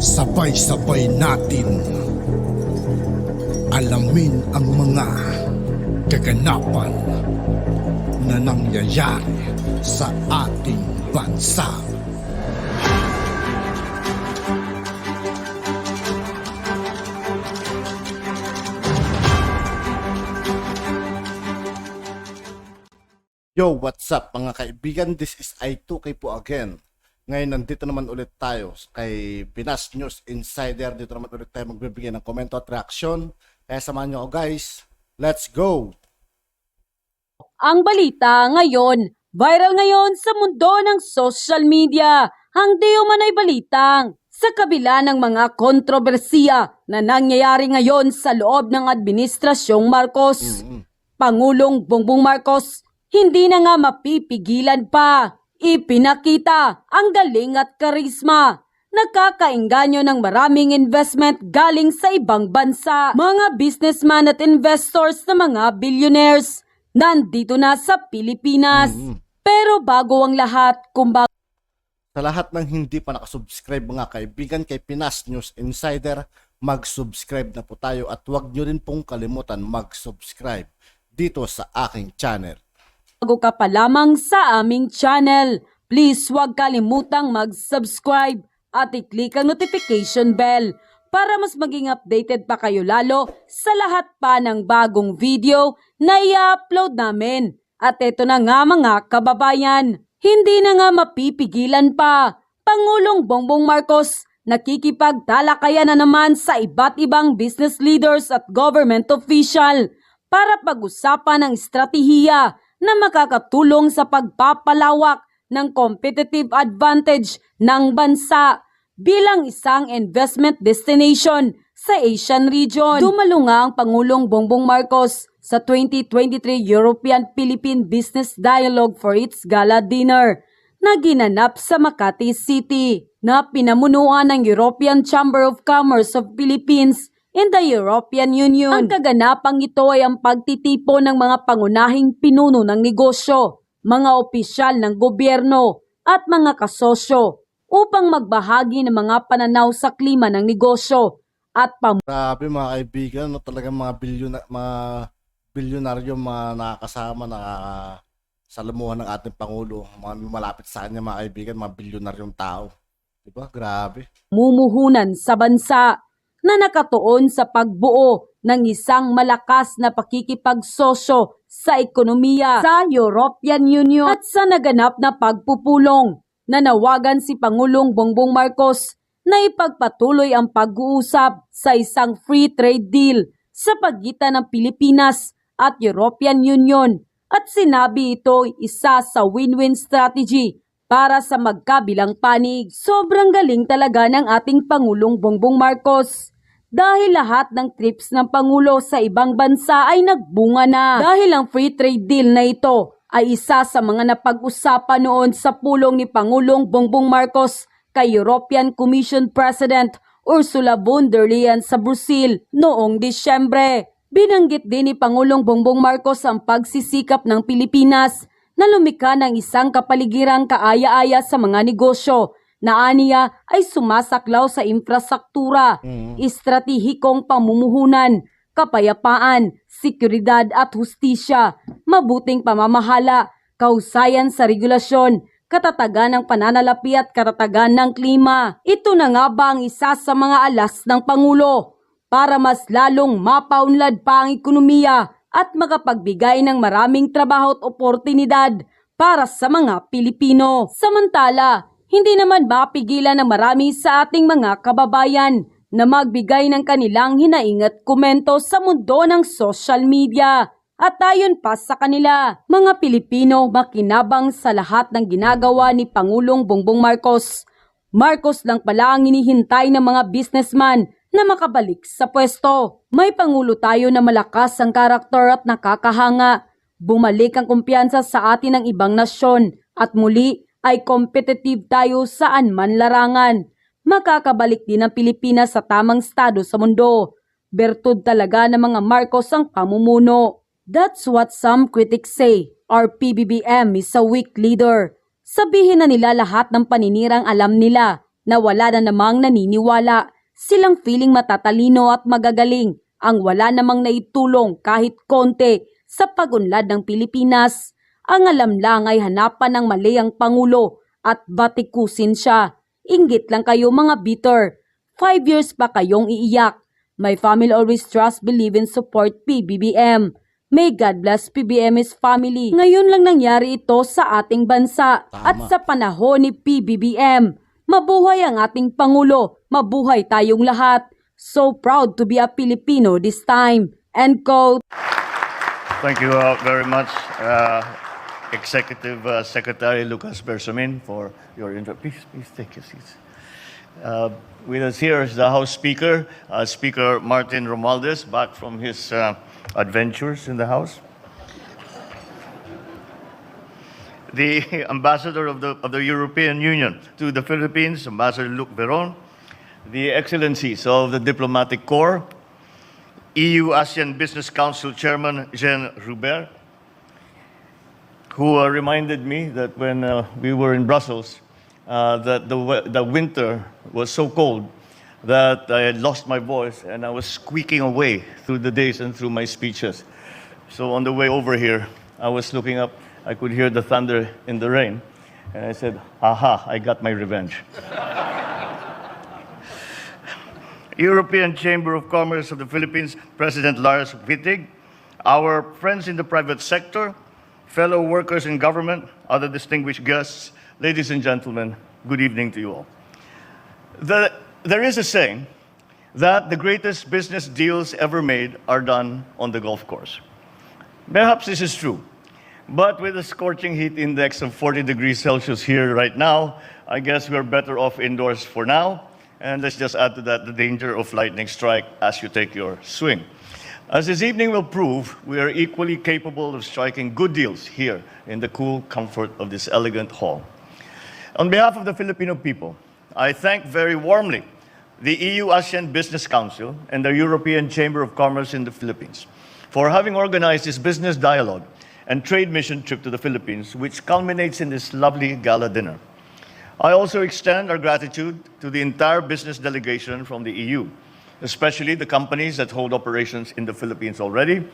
Sabay-sabay natin alamin ang mga kaganapan na nangyayari sa ating bansa. Yo, what's up mga kaibigan? This is TOO KAYE po again. Ngayon nandito naman ulit tayo kay Pinas News Insider. Dito naman ulit tayo magbibigay ng komento at reaksyon. Kaya samahan nyo ako guys. Let's go! Ang balita ngayon, viral ngayon sa mundo ng social media. Ang di umano'y balitang sa kabila ng mga kontrobersiya na nangyayari ngayon sa loob ng Administrasyong Marcos. Pangulong Bongbong Marcos hindi na nga mapipigilan pa. Ipinakita ang galing at karisma. Nakakaengganyo ng maraming investment galing sa ibang bansa. Mga businessman at investors na mga billionaires nandito na sa Pilipinas. Pero bago ang lahat, Sa lahat ng hindi pa nakasubscribe mga kaibigan kay Pinas News Insider, mag-subscribe na po tayo at huwag nyo rin pong kalimutan mag-subscribe dito sa aking channel. Bago ka pa lamang sa aming channel, please huwag kalimutang mag-subscribe at i-click ang notification bell para mas maging updated pa kayo lalo sa lahat pa ng bagong video na i-upload namin. At eto na nga mga kababayan, hindi na nga mapipigilan pa. Pangulong Bongbong Marcos nakikipagtalakayan na naman sa iba't ibang business leaders at government official para pag-usapan ang estratehiya na makakatulong sa pagpapalawak ng competitive advantage ng bansa bilang isang investment destination sa Asian region. Dumalo nga ang Pangulong Bongbong Marcos sa 2023 European-Philippine Business Dialogue for its gala dinner na ginanap sa Makati City na pinamunuan ng European Chamber of Commerce of Philippines in the European Union. Ang kaganapang ito ay ang pagtitipo ng mga pangunahing pinuno ng negosyo, mga opisyal ng gobyerno at mga kasosyo upang magbahagi ng mga pananaw sa klima ng negosyo at Grabe mga kaibigan, no? Talagang mga bilyonaryo mga nakakasama, nakasalamuhan ng ating Pangulo. Mga malapit sa kanya mga kaibigan, mga bilyonaryong tao. Diba? Grabe. Mumuhunan sa bansa na nakatuon sa pagbuo ng isang malakas na pakikipagsosyo sa ekonomiya sa European Union at sa naganap na pagpupulong. Nanawagan si Pangulong Bongbong Marcos na ipagpatuloy ang pag-uusap sa isang free trade deal sa pagitan ng Pilipinas at European Union at sinabi ito isa sa win-win strategy para sa magkabilang panig. Sobrang galing talaga ng ating Pangulong Bongbong Marcos dahil lahat ng trips ng Pangulo sa ibang bansa ay nagbunga na. Dahil ang free trade deal na ito ay isa sa mga napag-usapan noon sa pulong ni Pangulong Bongbong Marcos kay European Commission President Ursula von der Leyen sa Brazil noong Disyembre. Binanggit din ni Pangulong Bongbong Marcos ang pagsisikap ng Pilipinas na lumikha ng isang kapaligirang kaaya-aya sa mga negosyo na aniya ay sumasaklaw sa infrastruktura, estratehikong pamumuhunan, kapayapaan, seguridad at hustisya, mabuting pamamahala, kahusayan sa regulasyon, katatagan ng pananalapi at katatagan ng klima. Ito na nga ba ang isa sa mga alas ng Pangulo para mas lalong mapaunlad pa ang ekonomiya at makapagbigay ng maraming trabaho at oportunidad para sa mga Pilipino. Samantala, hindi naman mapigilan ng marami sa ating mga kababayan na magbigay ng kanilang hinaing at komento sa mundo ng social media. At ayon pa sa kanila, mga Pilipino makinabang sa lahat ng ginagawa ni Pangulong Bongbong Marcos. Marcos lang pala ang hinihintay ng mga businessman na makabalik sa pwesto. May Pangulo tayo na malakas ang karakter at nakakahanga. Bumalik ang kumpiyansa sa atin ng ibang nasyon at muli ay competitive tayo saan man larangan. Makakabalik din ang Pilipinas sa tamang estado sa mundo. Bertud talaga ng mga Marcos ang pamumuno. That's what some critics say. Our PBBM is a weak leader. Sabihin na nila lahat ng paninirang alam nila na wala na namang naniniwala. Silang feeling matatalino at magagaling ang wala namang naitulong kahit konti sa pag-unlad ng Pilipinas. Ang alam lang ay hanapan ng mali ang Pangulo at batikusin siya. Inggit lang kayo mga bitter. 5 years pa kayong iiyak. My family always trust, believe and support PBBM. May God bless PBM's family. Ngayon lang nangyari ito sa ating bansa. Tama. At sa panahon ni PBBM. Mabuhay ang ating Pangulo. Mabuhay tayong lahat. So proud to be a Filipino this time. End quote. Thank you very much, Executive Secretary Lucas Bersamin, for your intro. Please take your seats. With us here is the House Speaker, Speaker Martin Romualdez, back from his adventures in the House. The Ambassador of the European Union to the Philippines, Ambassador Luc Veron, the Excellencies of the Diplomatic Corps, EU-ASEAN Business Council Chairman Jean Roubert, who reminded me that when we were in Brussels, that the winter was so cold that I had lost my voice and I was squeaking away through the days and through my speeches. So on the way over here, I was looking up, I could hear the thunder in the rain, and I said, aha, I got my revenge. European Chamber of Commerce of the Philippines, President Lars Wittig, our friends in the private sector, fellow workers in government, other distinguished guests, ladies and gentlemen, good evening to you all. There is a saying that the greatest business deals ever made are done on the golf course. Perhaps this is true, but with a scorching heat index of 40 degrees Celsius here right now, I guess we're better off indoors for now. And let's just add to that the danger of lightning strike as you take your swing. As this evening will prove, we are equally capable of striking good deals here in the cool comfort of this elegant hall. On behalf of the Filipino people, I thank very warmly the EU-ASEAN Business Council and the European Chamber of Commerce in the Philippines for having organized this business dialogue and trade mission trip to the Philippines, which culminates in this lovely gala dinner. I also extend our gratitude to the entire business delegation from the EU, especially the companies that hold operations in the Philippines already,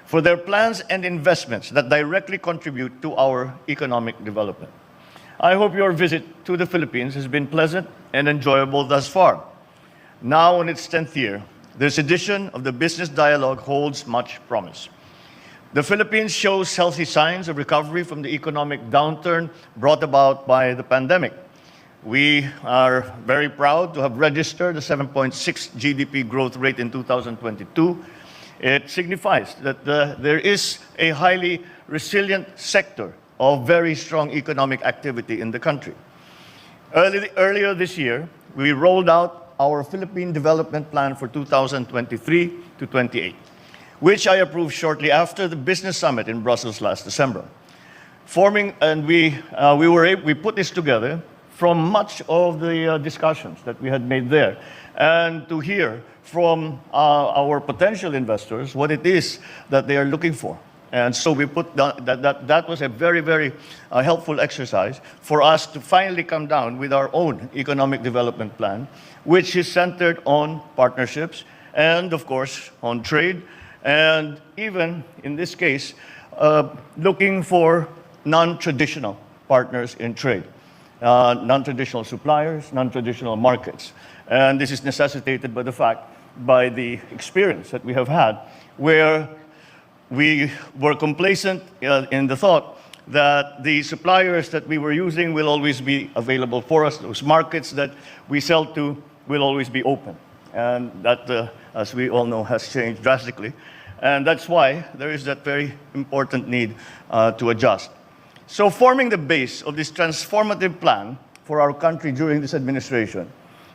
for their plans and investments that directly contribute to our economic development. I hope your visit to the Philippines has been pleasant and enjoyable thus far. Now in its 10th year, this edition of the Business Dialogue holds much promise. The Philippines shows healthy signs of recovery from the economic downturn brought about by the pandemic. We are very proud to have registered a 7.6 GDP growth rate in 2022. It signifies that there is a highly resilient sector of very strong economic activity in the country. Earlier this year, we rolled out our Philippine Development Plan for 2023 to 28, which I approved shortly after the Business Summit in Brussels last December. We put this together from much of the discussions that we had made there, and to hear from our potential investors what it is that they are looking for. And so we put that was a very, very helpful exercise for us to finally come down with our own economic development plan, which is centered on partnerships and, of course, on trade, and even, in this case, looking for non-traditional partners in trade. Non-traditional suppliers, non-traditional markets. And this is necessitated by the experience that we have had, where we were complacent in the thought that the suppliers that we were using will always be available for us. Those markets that we sell to will always be open. And that, as we all know, has changed drastically. And that's why there is that very important need to adjust. So forming the base of this transformative plan for our country during this administration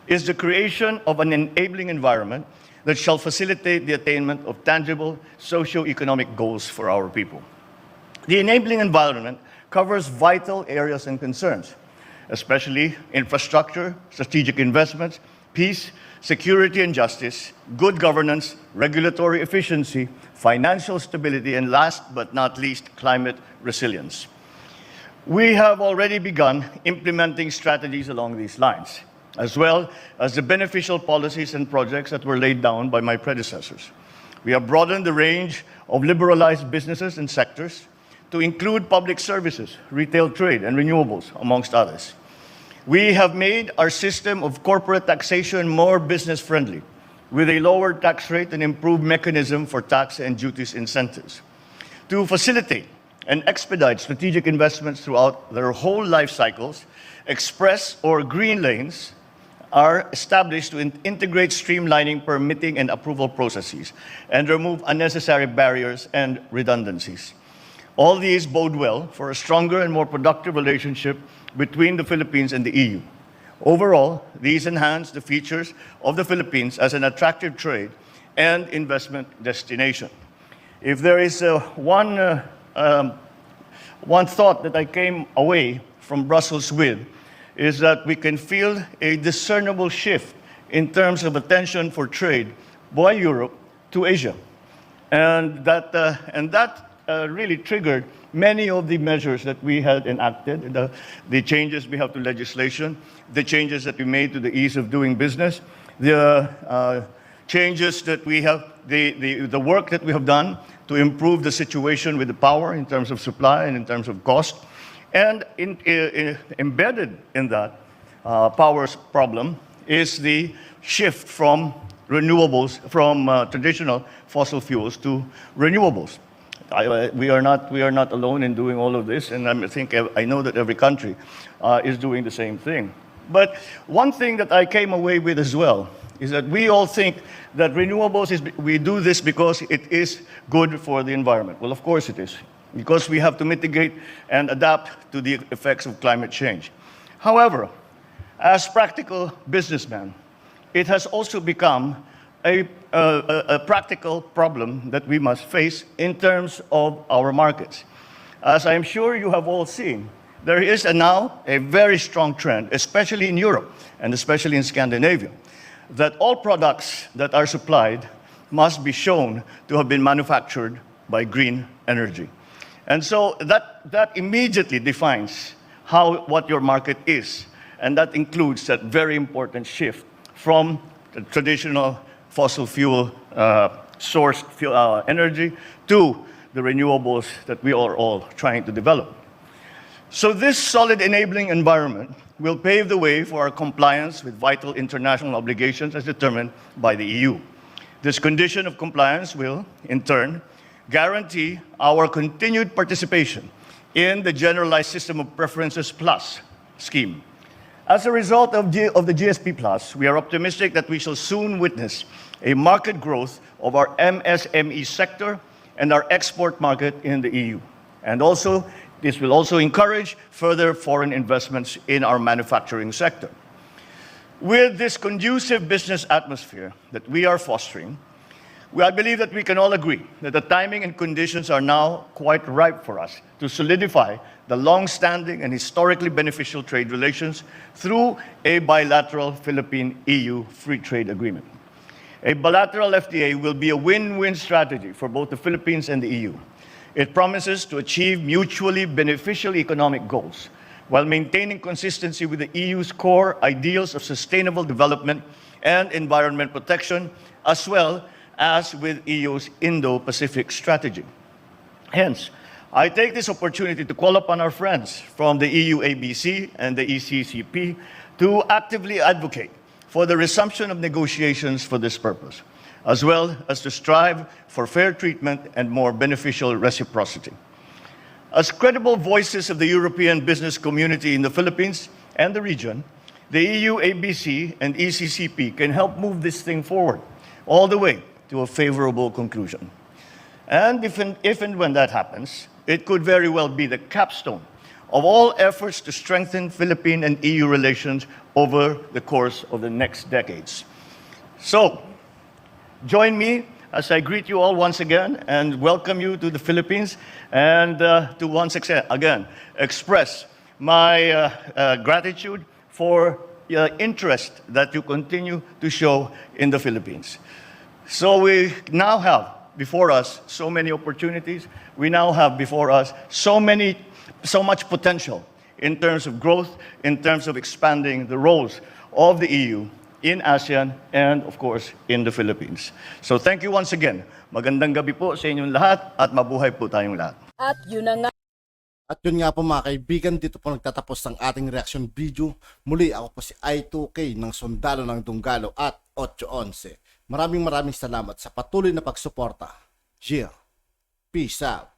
is the creation of an enabling environment that shall facilitate the attainment of tangible socio-economic goals for our people. The enabling environment covers vital areas and concerns, especially infrastructure, strategic investments, peace, security and justice, good governance, regulatory efficiency, financial stability, and last but not least, climate resilience. We have already begun implementing strategies along these lines. as well as the beneficial policies and projects that were laid down by my predecessors. We have broadened the range of liberalized businesses and sectors to include public services, retail trade, and renewables, amongst others. We have made our system of corporate taxation more business-friendly, with a lower tax rate and improved mechanism for tax and duties incentives. To facilitate and expedite strategic investments throughout their whole life cycles, express or green lanes are established to integrate streamlining permitting and approval processes and remove unnecessary barriers and redundancies. All these bode well for a stronger and more productive relationship between the Philippines and the EU. Overall, these enhance the features of the Philippines as an attractive trade and investment destination. If there is one thought that I came away from Brussels with, is that we can feel a discernible shift in terms of attention for trade by Europe to Asia. And that really triggered many of the measures that we had enacted, the changes we have to legislation, the changes that we made to the ease of doing business, the changes that we have, the work that we have done to improve the situation with the power in terms of supply and in terms of cost. And embedded in that power problem is the shift from renewables, from traditional fossil fuels to renewables. We are not alone in doing all of this, and I know that every country is doing the same thing. But one thing that I came away with as well is that we all think that renewables we do this because it is good for the environment. Well, of course it is, because we have to mitigate and adapt to the effects of climate change. However, as practical businessmen, it has also become a practical problem that we must face in terms of our markets. As I'm sure you have all seen, there is now a very strong trend, especially in Europe and especially in Scandinavia, that all products that are supplied must be shown to have been manufactured by green energy. And so that immediately defines what your market is, and that includes that very important shift from the traditional fossil fuel sourced energy to the renewables that we are all trying to develop. So this solid enabling environment will pave the way for our compliance with vital international obligations as determined by the EU. This condition of compliance will, in turn, guarantee our continued participation in the Generalized System of Preferences Plus scheme. As a result of the GSP Plus, we are optimistic that we shall soon witness a market growth of our MSME sector and our export market in the EU. And also, this will also encourage further foreign investments in our manufacturing sector. With this conducive business atmosphere that we are fostering, I believe that we can all agree that the timing and conditions are now quite ripe for us to solidify the long-standing and historically beneficial trade relations through a bilateral Philippine-EU free trade agreement. A bilateral FTA will be a win-win strategy for both the Philippines and the EU. It promises to achieve mutually beneficial economic goals while maintaining consistency with the EU's core ideals of sustainable development and environment protection, as well as with EU's Indo-Pacific strategy. Hence, I take this opportunity to call upon our friends from the EU ABC and the ECCP to actively advocate for the resumption of negotiations for this purpose, as well as to strive for fair treatment and more beneficial reciprocity. As credible voices of the European business community in the Philippines and the region, the EU ABC and ECCP can help move this thing forward all the way to a favorable conclusion. And if and when that happens, it could very well be the capstone of all efforts to strengthen Philippine and EU relations over the course of the next decades. So, join me as I greet you all once again and welcome you to the Philippines, and to once again express my gratitude for interest that you continue to show in the Philippines. So we now have before us so many opportunities. We now have before us so much potential in terms of growth, in terms of expanding the roles of the EU in ASEAN and of course in the Philippines. So thank you once again. Magandang gabi po sa inyong lahat at mabuhay po tayong lahat. At yun na nga. At yun nga po mga kaibigan, dito po nagtatapos ang ating reaction video. Muli ako po si I2K ng Sundalo ng Dunggalo at 811. Maraming salamat sa patuloy na pagsuporta. Yeah. Peace out.